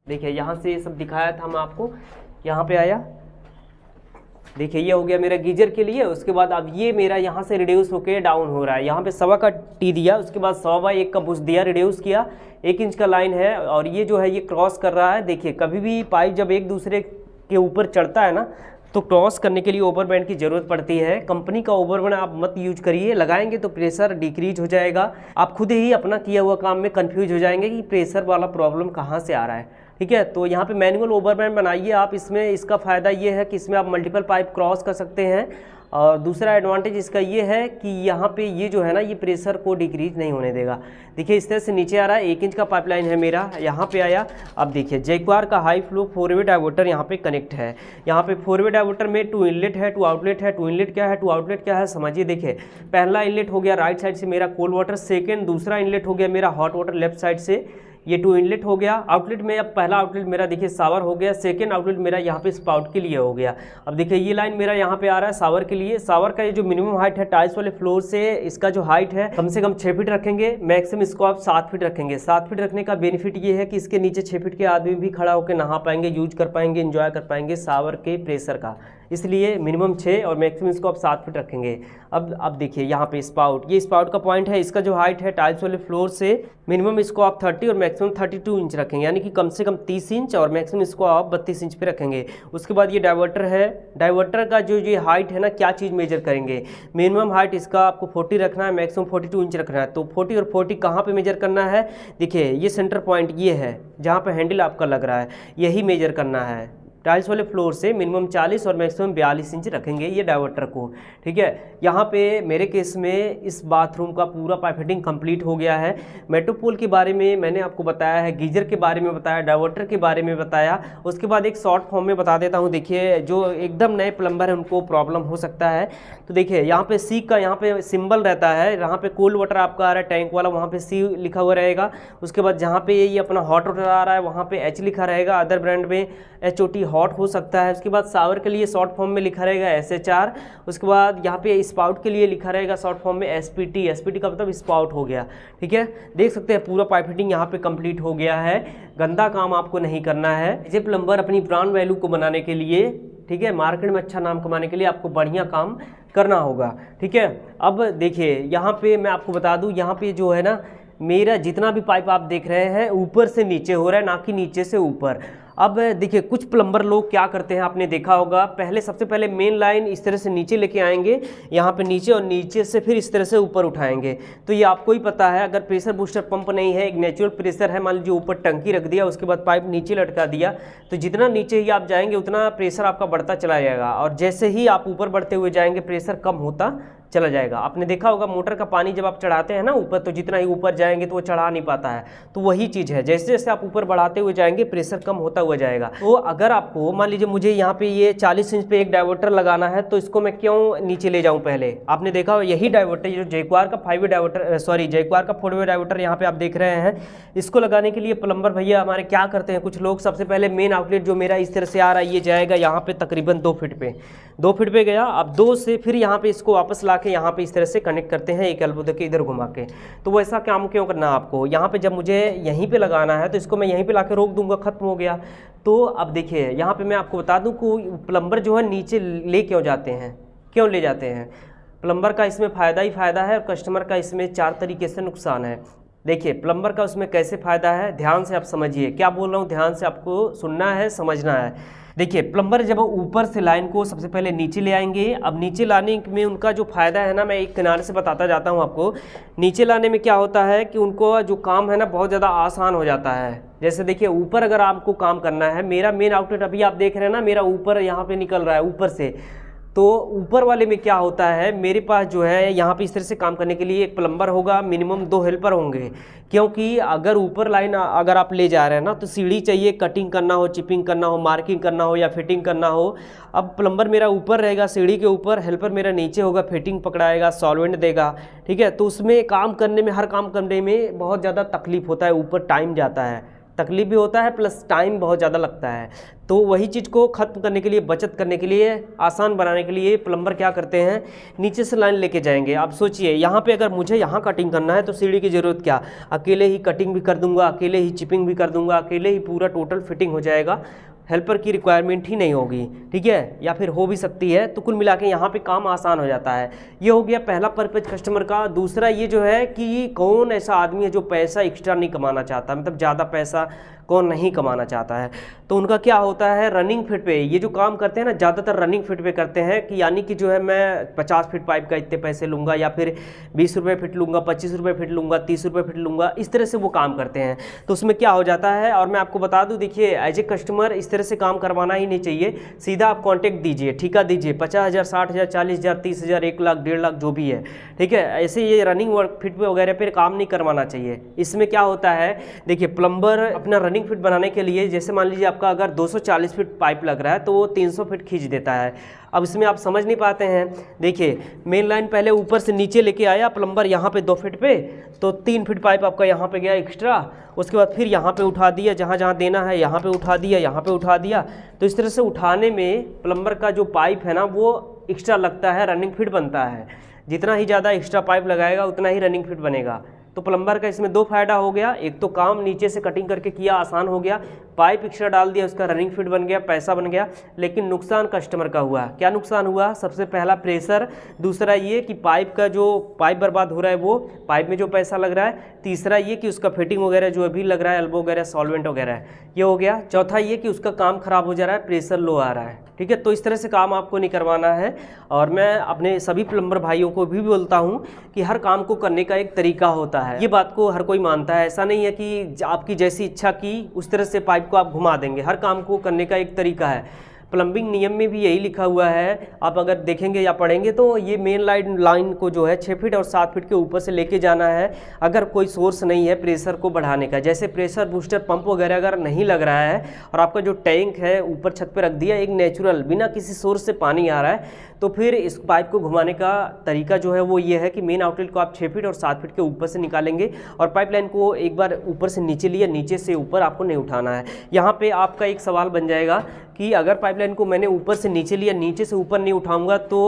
देखिए यहाँ से ये सब दिखाया था हम आपको, यहाँ पे आया, देखिए ये हो गया मेरा गीजर के लिए। उसके बाद अब ये मेरा यहाँ से रिड्यूस होके डाउन हो रहा है, यहाँ पे 1.25 का टी दिया, उसके बाद 1.25 का बुश दिया, रिड्यूस किया, 1 इंच का लाइन है और ये जो है ये क्रॉस कर रहा है। देखिए कभी भी पाइप जब एक दूसरे के ऊपर चढ़ता है ना तो क्रॉस करने के लिए ओवरबैंड की ज़रूरत पड़ती है। कंपनी का ओवरबैंड आप मत यूज करिए, लगाएंगे तो प्रेशर डिक्रीज हो जाएगा, आप खुद ही अपना किया हुआ काम में कंफ्यूज हो जाएंगे कि प्रेशर वाला प्रॉब्लम कहाँ से आ रहा है। ठीक है, तो यहाँ पे मैनुअल ओवरबैंड बनाइए आप। इसमें इसका फ़ायदा ये है कि इसमें आप मल्टीपल पाइप क्रॉस कर सकते हैं और दूसरा एडवांटेज इसका ये है कि यहाँ पे ये जो है ना ये प्रेशर को डिक्रीज नहीं होने देगा। देखिए इस तरह से नीचे आ रहा है, 1 इंच का पाइपलाइन है मेरा, यहाँ पे आया। अब देखिए जैक्वार का हाई फ्लो 4 वे डाइवर्टर यहाँ पे कनेक्ट है। यहाँ पे 4 वे डाइवर्टर में 2 इनलेट है, 2 आउटलेट है। 2 इनलेट क्या है, 2 आउटलेट क्या है समझिए। देखिए पहला इनलेट हो गया राइट साइड से मेरा कोल्ड वाटर, सेकेंड दूसरा इनलेट हो गया मेरा हॉट वाटर लेफ्ट साइड से, ये 2 इनलेट हो गया। आउटलेट में अब पहला आउटलेट मेरा देखिए शावर हो गया, सेकंड आउटलेट मेरा यहाँ पे स्पाउट के लिए हो गया। अब देखिए ये लाइन मेरा यहाँ पे आ रहा है शावर के लिए। शावर का ये जो मिनिमम हाइट है टाइल्स वाले फ्लोर से इसका जो हाइट है कम से कम 6 फीट रखेंगे, मैक्सिमम इसको आप 7 फीट रखेंगे। 7 फीट रखने का बेनिफिट ये है कि इसके नीचे 6 फीट के आदमी भी खड़ा होकर नहा पाएंगे, यूज कर पाएंगे, इंजॉय कर पाएंगे शावर के प्रेशर का, इसलिए मिनिमम 6 और मैक्सिमम इसको आप 7 फीट रखेंगे। अब देखिए यहाँ पे स्पाउट, ये स्पाउट का पॉइंट है, इसका जो हाइट है टाइल्स वाले फ्लोर से मिनिमम इसको आप 30 और मैक्सिमम 32 इंच रखेंगे, यानी कि कम से कम 30 इंच और मैक्सिमम इसको आप 32 इंच पे रखेंगे। उसके बाद ये डाइवर्टर है, डाइवर्टर का जो ये हाइट है ना क्या चीज़ मेजर करेंगे, मिनिमम हाइट इसका आपको 40 रखना है, मैक्सिमम 42 इंच रखना है। तो 40 और 40 कहाँ पे मेजर करना है, देखिए ये सेंटर पॉइंट ये है जहाँ पे हैंडल आपका लग रहा है, यही मेजर करना है। टाइल्स वाले फ्लोर से मिनिमम 40 और मैक्सिमम 42 इंच रखेंगे ये डाइवर्टर को। ठीक है, यहाँ पे मेरे केस में इस बाथरूम का पूरा पाइप फिटिंग कंप्लीट हो गया है। मेट्रोपोल के बारे में मैंने आपको बताया है, गीजर के बारे में बताया, डाइवर्टर के बारे में बताया। उसके बाद एक शॉर्ट फॉर्म में बता देता हूँ। देखिए जो एकदम नए प्लम्बर है उनको प्रॉब्लम हो सकता है, तो देखिए यहाँ पे सी का यहाँ पे सिंबल रहता है, यहाँ पे कोल्ड वाटर आपका आ रहा है टैंक वाला, वहाँ पे सी लिखा हुआ रहेगा। उसके बाद जहाँ पे ये अपना हॉट वाटर आ रहा है वहाँ पे एच लिखा रहेगा, अदर ब्रांड में HOT हॉट हो सकता है। उसके बाद शावर के लिए शॉर्ट फॉर्म में लिखा रहेगा SHR। उसके बाद यहाँ पे स्पाउट के लिए लिखा रहेगा शॉर्ट फॉर्म में SPT। SPT का मतलब स्पाउट हो गया। ठीक है, देख सकते हैं पूरा पाइप फिटिंग यहाँ पे कंप्लीट हो गया है। गंदा काम आपको नहीं करना है। ये प्लम्बर अपनी ब्रांड वैल्यू को बनाने के लिए, ठीक है, मार्केट में अच्छा नाम कमाने के लिए आपको बढ़िया काम करना होगा। ठीक है, अब देखिए यहाँ पे मैं आपको बता दूँ, यहाँ पे जो है ना मेरा जितना भी पाइप आप देख रहे हैं ऊपर से नीचे हो रहा है, ना कि नीचे से ऊपर। अब देखिए कुछ प्लम्बर लोग क्या करते हैं, आपने देखा होगा, पहले सबसे पहले मेन लाइन इस तरह से नीचे लेके आएंगे यहाँ पे नीचे, और नीचे से फिर इस तरह से ऊपर उठाएंगे। तो ये आपको ही पता है, अगर प्रेशर बूस्टर पंप नहीं है, एक नेचुरल प्रेशर है, मान लीजिए ऊपर टंकी रख दिया, उसके बाद पाइप नीचे लटका दिया, तो जितना नीचे ही आप जाएंगे उतना प्रेशर आपका बढ़ता चला जाएगा, और जैसे ही आप ऊपर बढ़ते हुए जाएंगे प्रेशर कम होता चला जाएगा। आपने देखा होगा मोटर का पानी जब आप चढ़ाते हैं ना ऊपर, तो जितना ही ऊपर जाएंगे तो वो चढ़ा नहीं पाता है, तो वही चीज़ है, जैसे जैसे आप ऊपर बढ़ाते हुए जाएंगे प्रेशर कम होता हुआ जाएगा। तो अगर आपको मान लीजिए मुझे यहाँ पे ये 40 इंच पे एक डाइवर्टर लगाना है, तो इसको मैं क्यों नीचे ले जाऊँ, पहले आपने देखा यही डाइवर्टर जो जैक्वार का 5 वे डाइवर्टर, सॉरी जैक्वार का 4 वे डाइवर्टर यहाँ पे आप देख रहे हैं, इसको लगाने के लिए प्लम्बर भैया हमारे क्या करते हैं, कुछ लोग सबसे पहले मेन आउटलेट जो मेरा इस तरह से आ रहा है ये जाएगा यहाँ पे तकरीबन 2 फीट पे गया। अब 2 से फिर यहाँ पे इसको वापस ला के यहाँ पे इस तरह से कनेक्ट करते हैं एक एल्बो देके इधर घुमा के। तो वो ऐसा काम क्यों करना है आपको, यहाँ पे जब मुझे यहीं पे लगाना है तो इसको मैं यहीं पे लाके रोक दूंगा, खत्म हो गया। तो अब देखिए यहाँ पे मैं आपको बता दूं कि प्लम्बर जो है नीचे ले क्यों जाते हैं, क्यों ले जाते हैं। प्लम्बर का इसमें फ़ायदा ही फ़ायदा है और कस्टमर का इसमें 4 तरीके से नुकसान है। देखिए प्लम्बर का उसमें कैसे फ़ायदा है, ध्यान से आप समझिए, क्या बोल रहा हूँ, ध्यान से आपको सुनना है, समझना है। देखिए प्लम्बर जब ऊपर से लाइन को सबसे पहले नीचे ले आएंगे, अब नीचे लाने में उनका जो फ़ायदा है ना, मैं एक किनारे से बताता जाता हूँ आपको। नीचे लाने में क्या होता है कि उनको जो काम है ना बहुत ज़्यादा आसान हो जाता है। जैसे देखिए ऊपर अगर आपको काम करना है, मेरा मेन आउटलेट अभी आप देख रहे हैं ना, मेरा ऊपर यहाँ पे निकल रहा है ऊपर से, तो ऊपर वाले में क्या होता है, मेरे पास जो है यहाँ पे इस तरह से काम करने के लिए एक प्लम्बर होगा, मिनिमम 2 हेल्पर होंगे, क्योंकि अगर ऊपर लाइन अगर आप ले जा रहे हैं ना तो सीढ़ी चाहिए, कटिंग करना हो, चिपिंग करना हो, मार्किंग करना हो या फिटिंग करना हो। अब प्लम्बर मेरा ऊपर रहेगा सीढ़ी के ऊपर, हेल्पर मेरा नीचे होगा, फिटिंग पकड़ाएगा, सॉल्वेंट देगा। ठीक है, तो उसमें काम करने में, हर काम करने में बहुत ज़्यादा तकलीफ होता है, ऊपर टाइम जाता है। तकलीफ भी होता है प्लस टाइम बहुत ज़्यादा लगता है। तो वही चीज़ को ख़त्म करने के लिए, बचत करने के लिए, आसान बनाने के लिए प्लम्बर क्या करते हैं, नीचे से लाइन लेके जाएंगे। आप सोचिए यहाँ पे अगर मुझे यहाँ कटिंग करना है तो सीढ़ी की ज़रूरत क्या, अकेले ही कटिंग भी कर दूंगा, अकेले ही चिपिंग भी कर दूंगा, अकेले ही पूरा टोटल फिटिंग हो जाएगा, हेल्पर की रिक्वायरमेंट ही नहीं होगी, ठीक है, या फिर हो भी सकती है। तो कुल मिला के यहाँ पे काम आसान हो जाता है। ये हो गया पहला पर्पज कस्टमर का। दूसरा ये जो है कि कौन ऐसा आदमी है जो पैसा एक्स्ट्रा नहीं कमाना चाहता, मतलब ज़्यादा पैसा कौन नहीं कमाना चाहता है। तो उनका क्या होता है, रनिंग फिट पे ये जो काम करते हैं ना, ज़्यादातर रनिंग फिट पे करते हैं कि यानी कि जो है मैं 50 फीट पाइप का इतने पैसे लूँगा, या फिर 20 रुपये फिट लूँगा, 25 रुपये फिट लूँगा, 30 रुपये फिट लूँगा, इस तरह से वो काम करते हैं। तो उसमें क्या हो जाता है, और मैं आपको बता दूँ, देखिए एज ए कस्टमर इस तरह से काम करवाना ही नहीं चाहिए। सीधा आप कॉन्टेक्ट दीजिए, ठेका दीजिए, 50,000, 60,000, 40,000, 30,000, 1 लाख, 1.5 लाख जो भी है, ठीक है। ऐसे ये रनिंग वर्क फिट पे वगैरह पे काम नहीं करवाना चाहिए। इसमें क्या होता है, देखिए प्लम्बर अपना रनिंग फिट बनाने के लिए, जैसे मान लीजिए आपका अगर 240 फीट पाइप लग रहा है तो वो 300 फीट खींच देता है। अब इसमें आप समझ नहीं पाते हैं, देखिए मेन लाइन पहले ऊपर से नीचे लेके आया प्लम्बर यहाँ पे 2 फीट पे, तो 3 फीट पाइप आपका यहाँ पे गया एक्स्ट्रा, उसके बाद फिर यहाँ पे उठा दिया, जहाँ जहाँ देना है यहाँ पे उठा दिया, यहाँ पे उठा दिया। तो इस तरह से उठाने में प्लम्बर का जो पाइप है ना वो एक्स्ट्रा लगता है, रनिंग फिट बनता है। जितना ही ज़्यादा एक्स्ट्रा पाइप लगाएगा उतना ही रनिंग फिट बनेगा। तो प्लम्बर का इसमें 2 फायदा हो गया, एक तो काम नीचे से कटिंग करके किया, आसान हो गया, पाइप एक्स्ट्रा डाल दिया, उसका रनिंग फिट बन गया, पैसा बन गया। लेकिन नुकसान कस्टमर का हुआ, क्या नुकसान हुआ, सबसे पहला प्रेशर, दूसरा ये कि पाइप का जो पाइप बर्बाद हो रहा है वो पाइप में जो पैसा लग रहा है, तीसरा ये कि उसका फिटिंग वगैरह जो अभी लग रहा है, एल्बो वगैरह, सॉल्वेंट वगैरह, ये हो गया। चौथा ये कि उसका काम खराब हो जा रहा है, प्रेशर लो आ रहा है, ठीक है। तो इस तरह से काम आपको नहीं करवाना है। और मैं अपने सभी प्लम्बर भाइयों को भी बोलता हूँ कि हर काम को करने का एक तरीका होता है, ये बात को हर कोई मानता है। ऐसा नहीं है कि आपकी जैसी इच्छा की उस तरह से पाइप को आप घुमा देंगे, हर काम को करने का एक तरीका है। प्लम्बिंग नियम में भी यही लिखा हुआ है, आप अगर देखेंगे या पढ़ेंगे तो ये मेन लाइन को जो है 6 फीट और 7 फीट के ऊपर से लेके जाना है। अगर कोई सोर्स नहीं है प्रेशर को बढ़ाने का, जैसे प्रेशर बूस्टर पंप वगैरह अगर नहीं लग रहा है और आपका जो टैंक है ऊपर छत पे रख दिया, एक नेचुरल बिना किसी सोर्स से पानी आ रहा है, तो फिर इस पाइप को घुमाने का तरीका जो है वो ये है कि मेन आउटलेट को आप 6 फीट और 7 फीट के ऊपर से निकालेंगे और पाइपलाइन को एक बार ऊपर से नीचे लिया, नीचे से ऊपर आपको नहीं उठाना है। यहाँ पे आपका एक सवाल बन जाएगा कि अगर पाइपलाइन को मैंने ऊपर से नीचे लिया, नीचे से ऊपर नहीं उठाऊंगा तो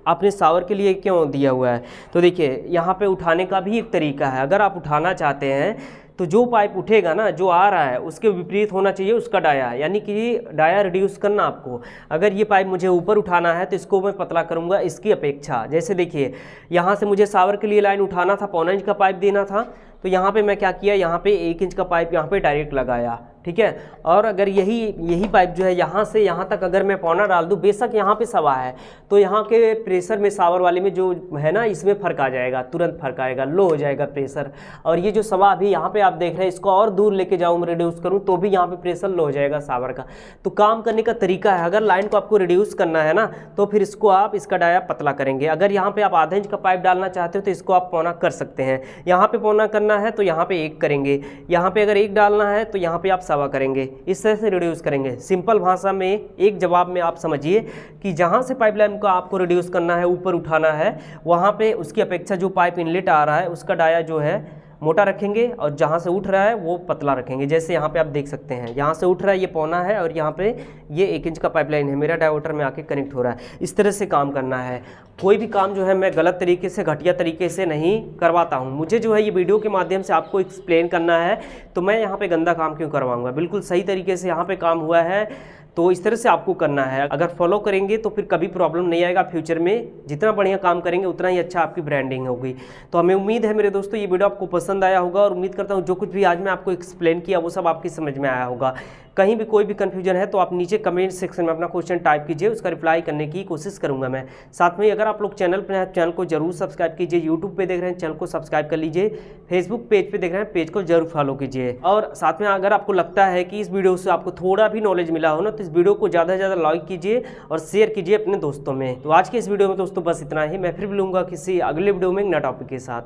आपने शावर के लिए क्यों दिया हुआ है। तो देखिए यहाँ पे उठाने का भी एक तरीका है। अगर आप उठाना चाहते हैं तो जो पाइप उठेगा ना, जो आ रहा है उसके विपरीत होना चाहिए उसका डाया, यानी कि डाया रिड्यूस करना आपको। अगर ये पाइप मुझे ऊपर उठाना है तो इसको मैं पतला करूँगा इसकी अपेक्षा। जैसे देखिए यहाँ से मुझे शावर के लिए लाइन उठाना था, 1.25 इंच का पाइप देना था, तो यहाँ पे मैं क्या किया, यहाँ पे 1 इंच का पाइप यहाँ पे डायरेक्ट लगाया, ठीक है। और अगर यही पाइप जो है यहाँ से यहाँ तक अगर मैं 1.25 डाल दूँ, बेशक यहाँ पे सवा है तो यहाँ के प्रेशर में शावर वाले में जो है ना, इसमें फ़र्क आ जाएगा, तुरंत फ़र्क आएगा, लो हो जाएगा प्रेशर। और ये जो सवा अभी यहाँ पे आप देख रहे हैं, इसको और दूर लेके जाऊँ मैं रिड्यूस करूँ तो भी यहाँ पे प्रेशर लो हो जाएगा शावर का। तो काम करने का तरीका है, अगर लाइन को आपको रिड्यूस करना है ना तो फिर इसको आप इसका डाया पतला करेंगे। अगर यहाँ पर आप आधा इंच का पाइप डालना चाहते हो तो इसको आप 1.25 कर सकते हैं। यहाँ पर 1.25 करना है तो यहाँ पे 1 करेंगे, यहाँ पे अगर 1 डालना है तो यहाँ पे आप सवा करेंगे, इस तरह से रिड्यूस करेंगे। सिंपल भाषा में एक जवाब में आप समझिए कि जहाँ से पाइपलाइन को आपको रिड्यूस करना है, ऊपर उठाना है, वहाँ पे उसकी अपेक्षा जो पाइप इनलेट आ रहा है उसका डाया जो है मोटा रखेंगे और जहाँ से उठ रहा है वो पतला रखेंगे। जैसे यहाँ पे आप देख सकते हैं, यहाँ से उठ रहा है ये 1.25 है और यहाँ पे ये 1 इंच का पाइपलाइन है, मेरा डायोमीटर में आके कनेक्ट हो रहा है। इस तरह से काम करना है। कोई भी काम जो है मैं गलत तरीके से, घटिया तरीके से नहीं करवाता हूँ। मुझे जो है ये वीडियो के माध्यम से आपको एक्सप्लेन करना है, तो मैं यहाँ पे गंदा काम क्यों करवाऊँगा। बिल्कुल सही तरीके से यहाँ पे काम हुआ है, तो इस तरह से आपको करना है। अगर फॉलो करेंगे तो फिर कभी प्रॉब्लम नहीं आएगा। फ्यूचर में जितना बढ़िया काम करेंगे उतना ही अच्छा आपकी ब्रांडिंग होगी। तो हमें उम्मीद है मेरे दोस्तों ये वीडियो आपको पसंद आया होगा और उम्मीद करता हूँ जो कुछ भी आज मैं आपको एक्सप्लेन किया वो सब आपकी समझ में आया होगा। कहीं भी कोई भी कन्फ्यूजन है तो आप नीचे कमेंट सेक्शन में अपना क्वेश्चन टाइप कीजिए, उसका रिप्लाई करने की कोशिश करूंगा मैं। साथ में अगर आप लोग चैनल पर हैं, चैनल को जरूर सब्सक्राइब कीजिए। यूट्यूब पे देख रहे हैं, चैनल को सब्सक्राइब कर लीजिए। फेसबुक पेज पे देख रहे हैं, पेज को जरूर फॉलो कीजिए। और साथ में अगर आपको लगता है कि इस वीडियो से आपको थोड़ा भी नॉलेज मिला हो ना, तो इस वीडियो को ज़्यादा से ज़्यादा लाइक कीजिए और शेयर कीजिए अपने दोस्तों में। तो आज के इस वीडियो में दोस्तों बस इतना ही। मैं फिर मिलूंगा किसी अगले वीडियो में नया टॉपिक के साथ।